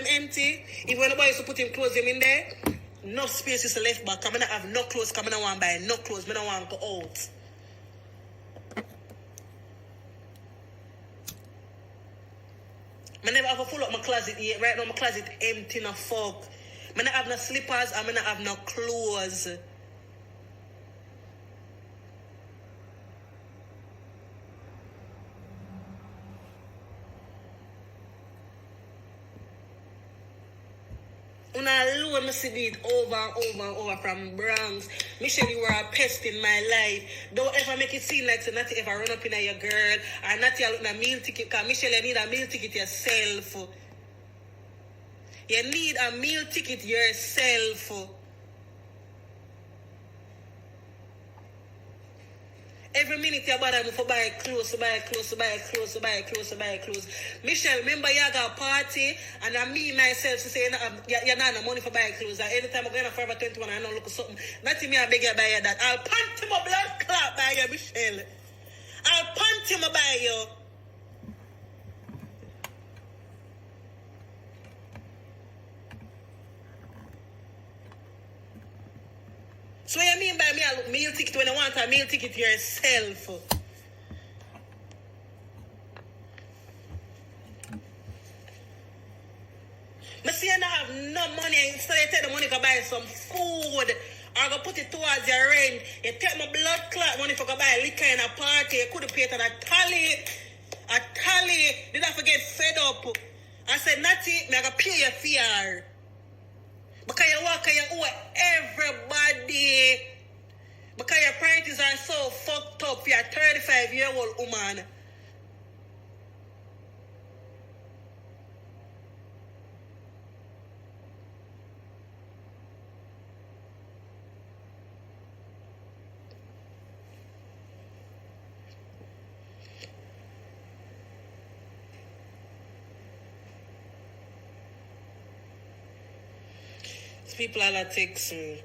them empty. If when the boy used to put him clothes them in there, no space is left back. I'm gonna have no clothes, I don't want to buy no clothes, I don't want to go out. I never have to full up my closet yet. Right now my closet empty no fuck. I don't have no slippers, I don't have no clothes. When I alone, I see it over and over and over from Bronx. Michelle, you were a pest in my life. Don't ever make it seem like so not to ever run up in your girl or not to look at a meal ticket. Because Michelle, you need a meal ticket yourself. You need a meal ticket yourself. Every minute you bother me for buy clothes, buy clothes, buy clothes, buy clothes, buy clothes. Michelle, remember you got a party and I me myself to say you not have money for buy clothes. And anytime I go in Forever 21 I don't look at something. Nothing me I beg you buy you that. I'll punt him a blood clot by you, Michelle. I'll punt him a buy you. So what you mean by me a look meal ticket when you want a meal ticket yourself? I see you don't have no money, instead you take the money to buy some food or go put it towards your rent. You take my blood clot money for go buy liquor in a party. You could have paid for a tally. A tally. Did I forget fed up? I said, Natty, I gotta pay your fare. Because you walk and you owe everybody. Because your priorities are so fucked up. You're a 35-year-old woman. People all text me.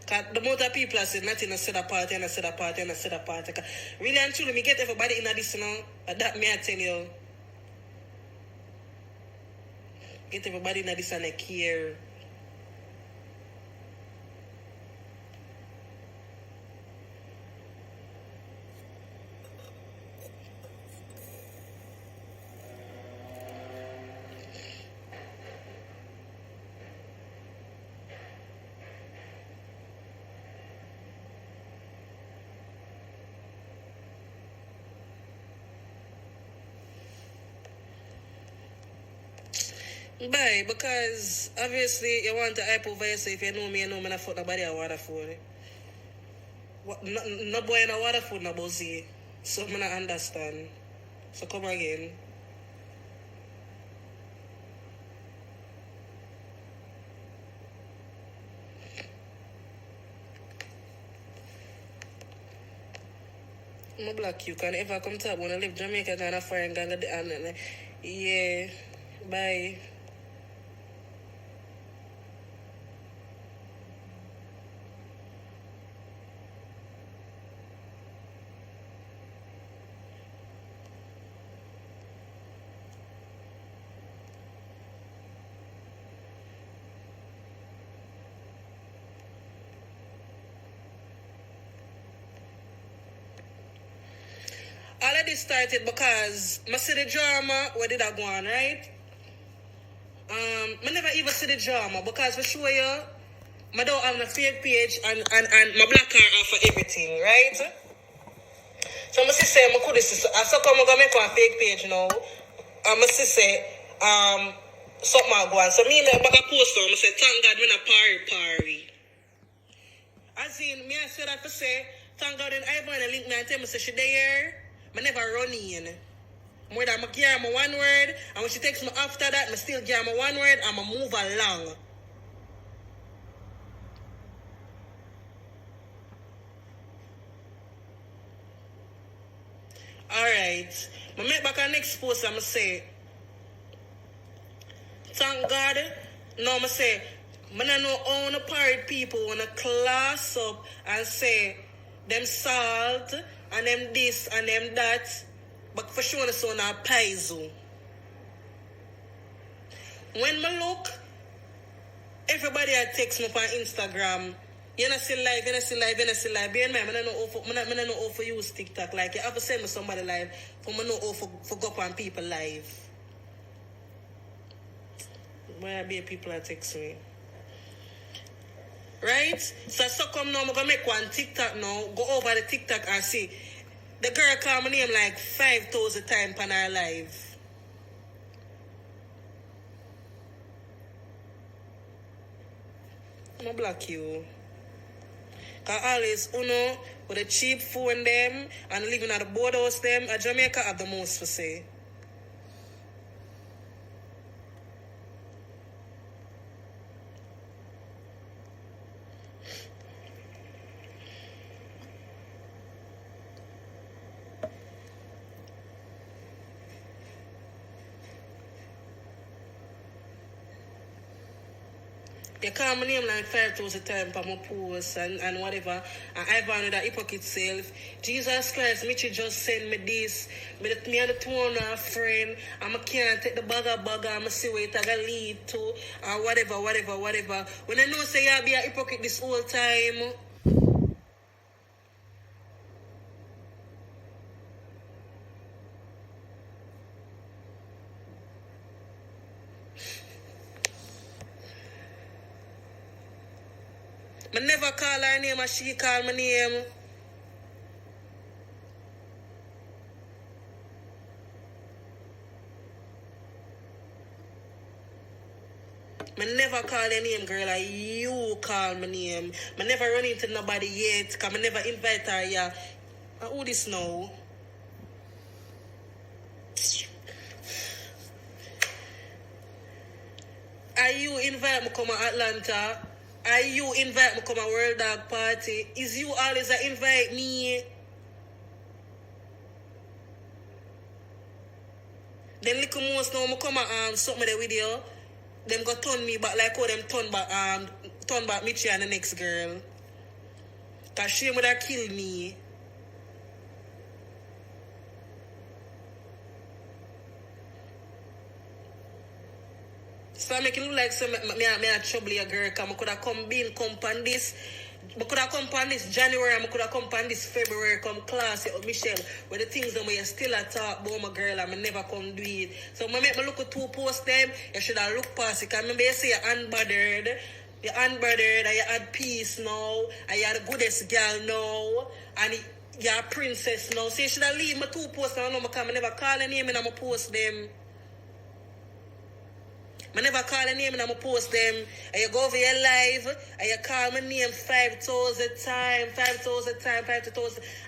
Cause the amount of people I said nothing I said a party and I said a party and I said a party. Really and truly me get everybody in this now. That me I tell you. Get everybody in this and I care. Bye, because obviously you want to hype over yourself. If you know me, I fuck nobody a water food. No boy in a water food, no bossy. So I don't understand. So come again. No black you can ever come to when I live Jamaica and a foreign gang and yeah. Bye. All of this started because I see the drama where did I go on, right? I never even see the drama because for sure you, I don't have a fake page and my black card are for everything, right? So I say I could see I so come I go make a fake page now. I say something I go on. So me like I post on I say thank God when I party. As in me I said that to say thank God when I find a link me and tell me say she there. I never run in. More than I give her one word, and when she takes me after that, I still give her one word, and I move along. Alright. I make back our next post, and I say, thank God. Now I say, I don't know how the parade people want to class up and say, them salt, and them this, and them that. But for sure, it's on a paizo. When I look, everybody had text me on Instagram. You not see live, you not see live, you not see live. Bear in mind, I don't know how for use TikTok. Like, you have to send me somebody live for me know how for go on people live. Why be people that text me? Right? So come now, I'm gonna make one TikTok now, go over the TikTok and see. The girl call my name like 5,000 times on her live. I'm gonna block you. Cause always, with the cheap phone them and living at the boardhouse them, Jamaica have the most to say. They call my name like 5,000 times for my post and whatever. And I found that hypocrite self. Jesus Christ, Mitchie just send me this. Me and the two on a friend. And I can't take the bagger and I see where it gonna lead to. And whatever. When I know say you be a hypocrite this whole time. I never call her name as she call my name. I never call her name, girl. Like you call my name. I never run into nobody yet. Because I never invite her yet. Who this now? Are you invite me come to Atlanta? Are you invite me come to World Dog Party? Is you always a invite me? Then little most now I come and something the video. Them go turn me back like how them turn back Mitchie and the next girl. Cause she would have killed me. So I make it look like so me a trouble your girl, because I could have come on this. I could have come on this January, I could have come on this February, come class with Michelle, where the things that you still a talk about my girl and I never come do it. So I make me look at two posts them, you should have looked past it. Because remember you say you're unbothered, and you had peace now, and you're the goodest girl now, and you're a princess now. So you should have leave my two posts now, because I never call a name and I'm going to post them. I never call a name and I'm going to post them. And you go over your live and you call my name 5,000 times, 5,000.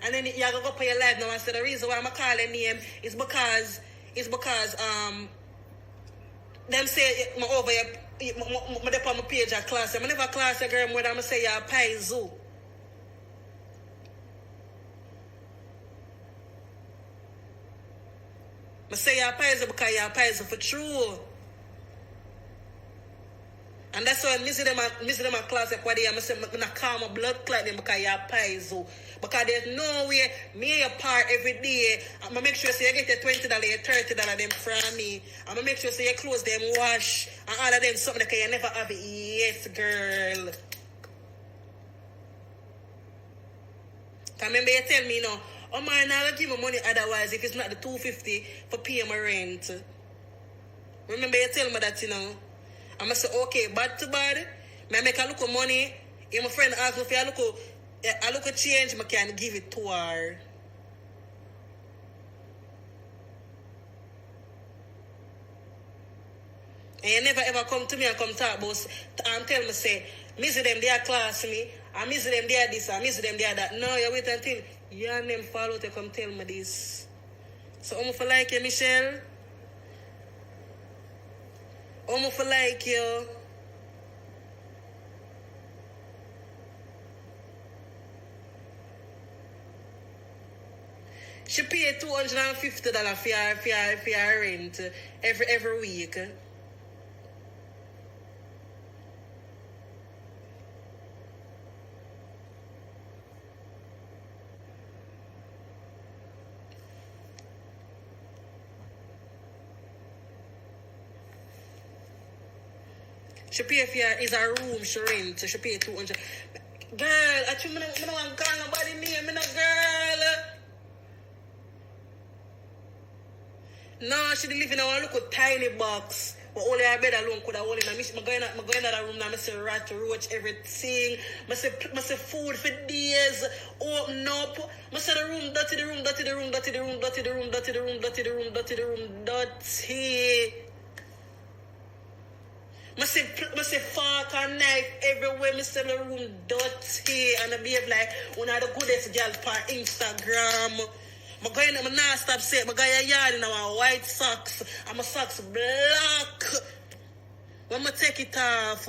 And then you go up on your live now and say the reason why I'm calling a name is because them say I'm over your on my page at class. I never class a girl more than I say you're a pie zoo. I say you're a pie zoo because you're a pie zoo for true. And that's why I miss them at class like day. I say I not calm my blood clot them because you're a paizo. Because there's no way me a part every day. I'm gonna make sure say you get $20, $30 them from me. I'm gonna make sure say you close them wash and all of them something that you never have it. Yes, girl. Cause remember you tell me oh man, I'll give me money otherwise if it's not the $250 for paying my rent. Remember you tell me that I'm going to say, okay, bad to bad. I make a look of money. If my friend asks me if I look at change, I can give it to her. And you never ever come to me and come talk about and tell me, say, miss them, they are class me. I miss them, they are this. I miss them, they are that. No, you wait until your name fall out to come tell me this. So, I'm for like you, Michelle. I'm for like you. She paid $250 for your rent every week. She pay for is her room she rent, so she pay 200. Girl, I don't want to call nobody name, me no girl. No, she live in a little tiny box. But only her bed alone could have hold in. I'm going in that room now. I see rat, roach, everything. I see food for days. Open up. I see the room, dirty, the room, dirty, the room, dirty, the room, dirty, the room, dirty, the room, dirty, the room, dirty, the room, dirty. I see fork and knife everywhere. I see the room dirty. And I behave like one of the goodest girls on Instagram. I'm not stop saying, I'm going to yard in my white socks, and my socks black. When I take it off,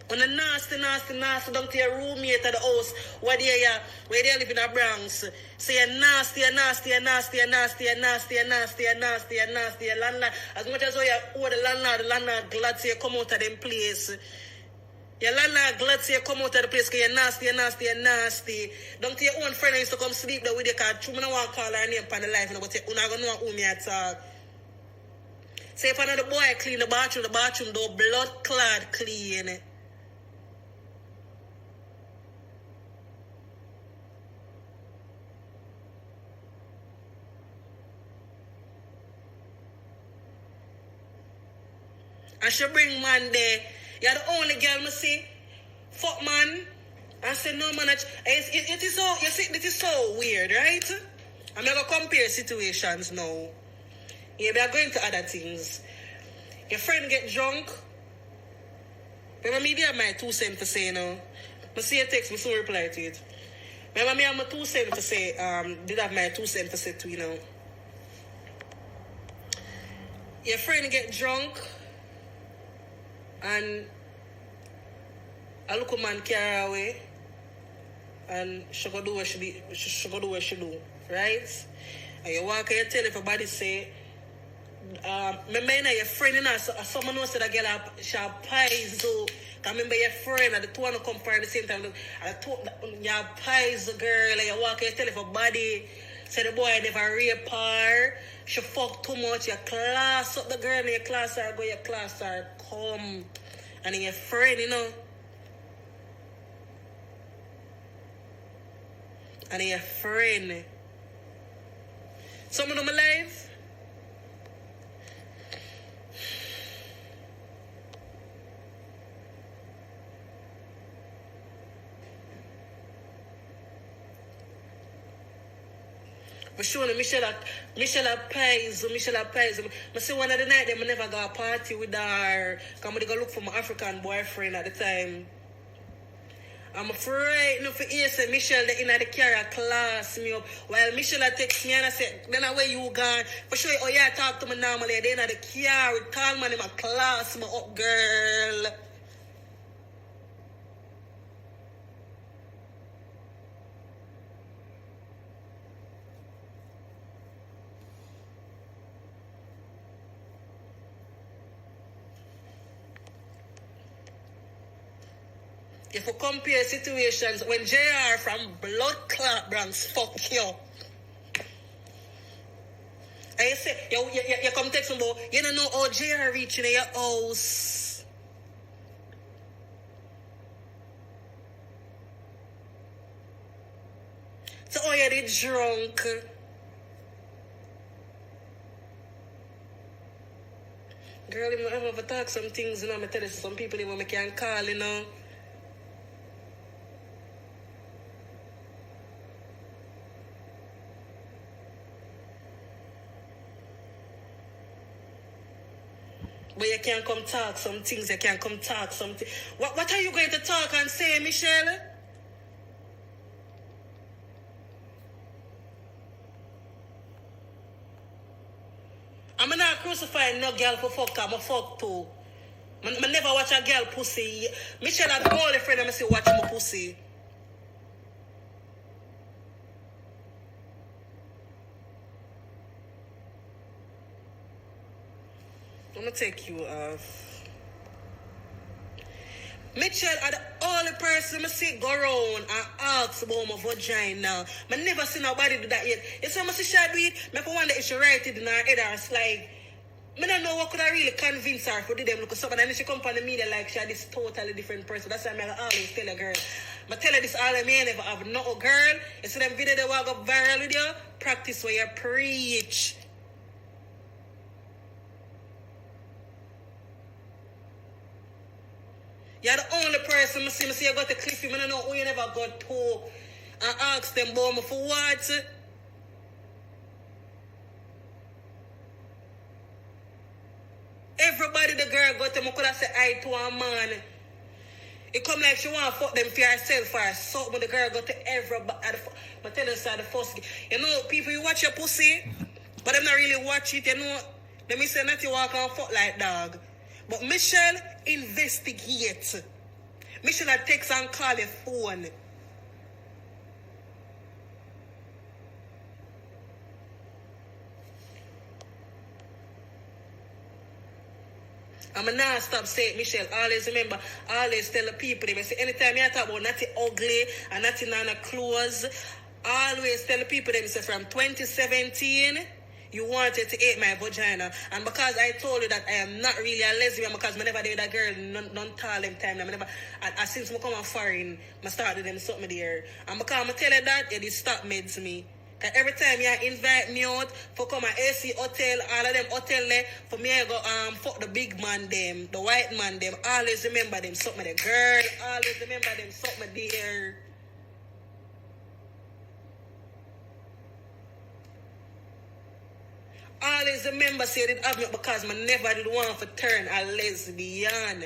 when a nasty down to your roommate at the house, where they live in the Bronx, say you're nasty, landlord. As much as you owe the landlord glad to you come out of them place. Your landlord glad to you come out of the place because you're nasty. Don't tell your own friend used to come sleep there with you because you don't want to call her name on the life, but you're not going to know who me at all. Say if another boy clean the bathroom door blood clad clean. And she bring man there. You're the only girl me see. Fuck man. I say no man. It is so, you see, it is so weird, right? I'm going to compare situations now. Yeah, we are going to other things. Your friend get drunk. Remember me there my 2 cents to say, you know. I see a text, I so reply to it. Remember me have my 2 cents to say, did have my 2 cents to say to you know. Your friend get drunk. And a local man carry her away, and she go do what she do, right? And you walk and you tell everybody say, remember your friend, you know, someone knows that girl she pies, so remember your friend and the two want to compare at the same time. And your pies girl, and you walk and you tell everybody, say the boy never rape her. She fuck too much, you class up the girl, and your class her go, your class her come. And then your friend, you know. And then your friend. Some of them alive. But sure, Michelle Pies. I say one of the night, I never go a party with her. Because I go look for my African boyfriend at the time. I'm afraid no for hear say Michelle in the car class me up. While Michelle text me and I say, then where you gone? For sure, oh yeah, talk to me normally. They in the car with call man in my class me up, girl. If you compare situations when JR from blood clot Bronx fuck you. And you say, you come text me about, you don't know how JR reaching in your house. So oh you did drunk. Girl, I'm ever talk some things, you know, I tell you some people even can call, you know. But you can't come talk some things, you can't come talk something. What are you going to talk and say, Michelle? I'm not crucifying no girl for fuck, I'm a fuck too. I never watch a girl pussy. Michelle had the only friend I say watch my pussy. I'm gonna take you off. Mitchell are the only person I see go around and ask about my vagina. I never see nobody do that yet. You see, I see she do it, I wonder if she write it in her head or it's like, I don't know what could I really convince her for do them look something, and then she come on the media like she this totally different person. That's why I always tell a girl. I tell her this all I may never have no girl. You see them video they will go viral with you, practice where you preach. You're the only person I see you got to cliff him. I don't know who you never got to and ask them about me for what. Everybody the girl got them, I could have said I to a man. It come like she want to fuck them for herself or something, but the girl got to everybody. But tell us the first. You know, people, you watch your pussy, but them not really watch it, you know. Let me say not you walk and fuck like dog. But Michelle investigates. Michelle takes and call the phone. I'm not stop saying Michelle. Always remember, always tell the people. They say anytime you talk about nothing ugly and nothing on the clothes, always tell the people. They say from 2017. You wanted to eat my vagina. And because I told you that I am not really a lesbian, because I never did that girl none tall them time. And since I come on foreign, I started them something there. And because I tell you that, it stop meds me. Cause every time you invite me out for come at AC hotel, all of them hotel there, for me I go fuck the big man them, the white man them, always remember them something the girl, always remember them something there. Always remember say it have me because I never did want to turn a lesbian.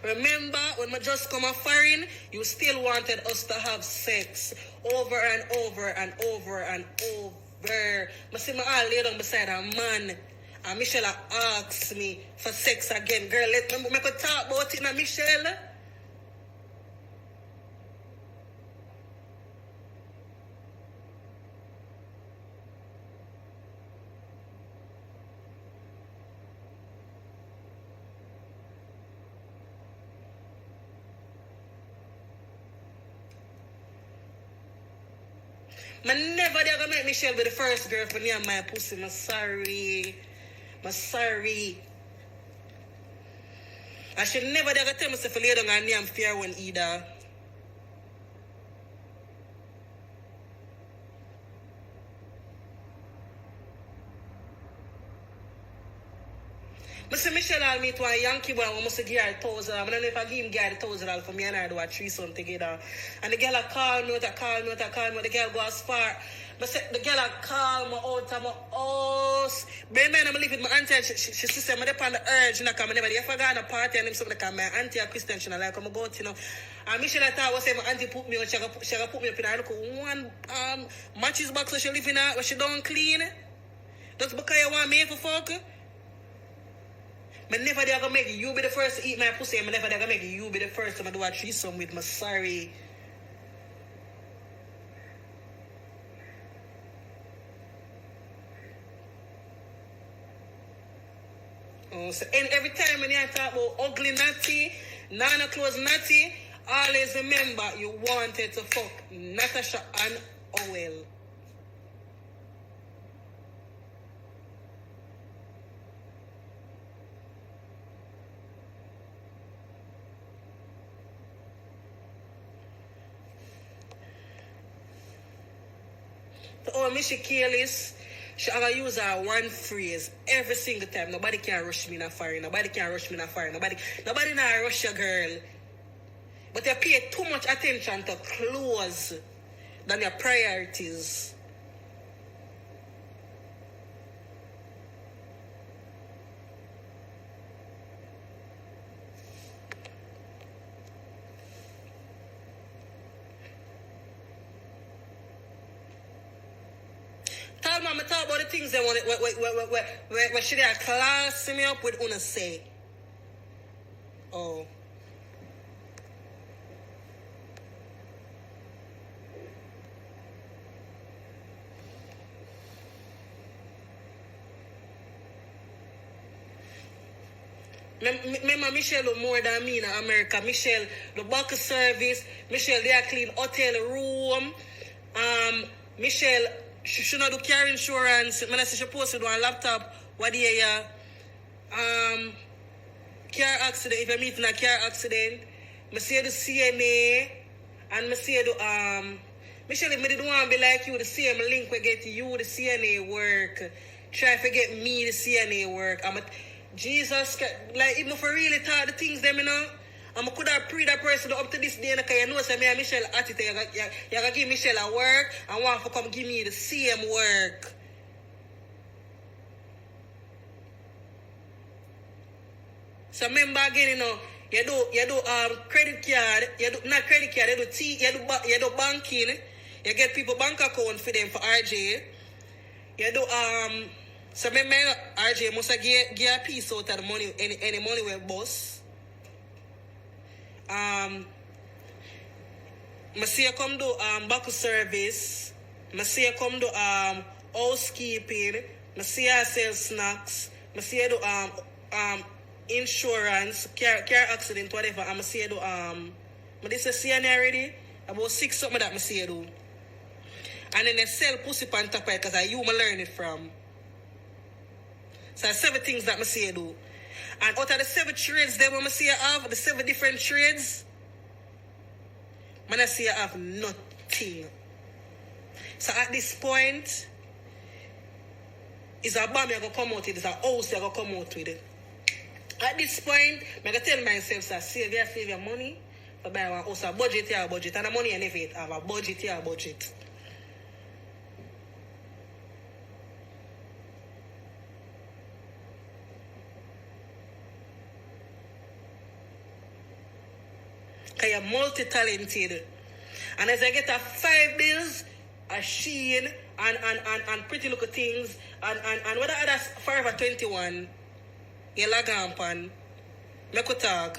Remember when I just come off foreign, you still wanted us to have sex over and over and over and over. I see my all lay down beside a man. And Michelle asks me for sex again. Girl, let me talk about it now, Michelle. I never did gonna make Michelle be the first girl for me and my pussy. I'm sorry. I'm sorry. I should never dare tell myself to lay down and name fair one either. I say Michelle all meet one Yankee boy who must give her 1,000. I don't know if I give him $1,000 for me and I do a threesome together. And the girl call me. The girl go as far. But the girl call me out of my house. But man, I'm living with my auntie. She said, I'm on the urge. I never did. If I go on a party and something like my auntie a Christian, she like, I'm going to, you know. And Michelle thought was saying my auntie put me on. She put me up in her look one matches box so she live in her, but she don't clean. That's because you want me for fuck. I never did gonna make you be the first to eat my pussy. I never did gonna make you be the first to do a threesome with me. Sorry. Oh, so, and every time when you talk about ugly natty, nana clothes natty, always remember you wanted to fuck Natasha and Owell. Oh, me she careless. She ever use her one phrase every single time. Nobody can rush me in a fire. Nobody can rush me in a fire. Nobody not rush a girl. But you pay too much attention to clothes than your priorities. Tell mama talk about the things they want where should they class me up with una say. Oh. Remember, Michelle do more than me in America. Michelle the back service. Michelle they clean hotel room. Michelle she not do car insurance. Man, I say she posted on laptop. What do you car accident? If I meet in a car accident, I see the CNA and I see the Michelle, if I didn't want to be like you, the same link we get you the CNA work. Try to get me the CNA work. Jesus, like, even if I really thought the things them, you know, I could have prayed that person up to this day, because you know, say, me and Michelle at it, you're going to give Michelle a work, and want to come give me the same work. So remember again, you know, you do credit card, not credit card, you do banking, you get people bank account for them for RJ. You do so remember RJ must give a piece out of the money, any money we boss. I see you come do back service. I see you come do housekeeping. I see you sell snacks. I see you do insurance, car accident, whatever. I see you do but this is CNA already. About 6 something that I see you do. And then they sell pussy pan top because I you learn it from. So 7 things that I see you do. And out of the 7 trades that I see you have, the 7 different trades, I see you have nothing. So at this point, it's a bomb you're going to come out with, it's a house you're going to come out with it. At this point, I'm going to tell myself, so save your money, for buy one house, a budget here, a budget, and the money I never have a budget here, a budget. Because you're multi-talented. And as I get a 5 bills, a Shein, and pretty little things, and whether that's Forever 21, you log on pan, make a talk.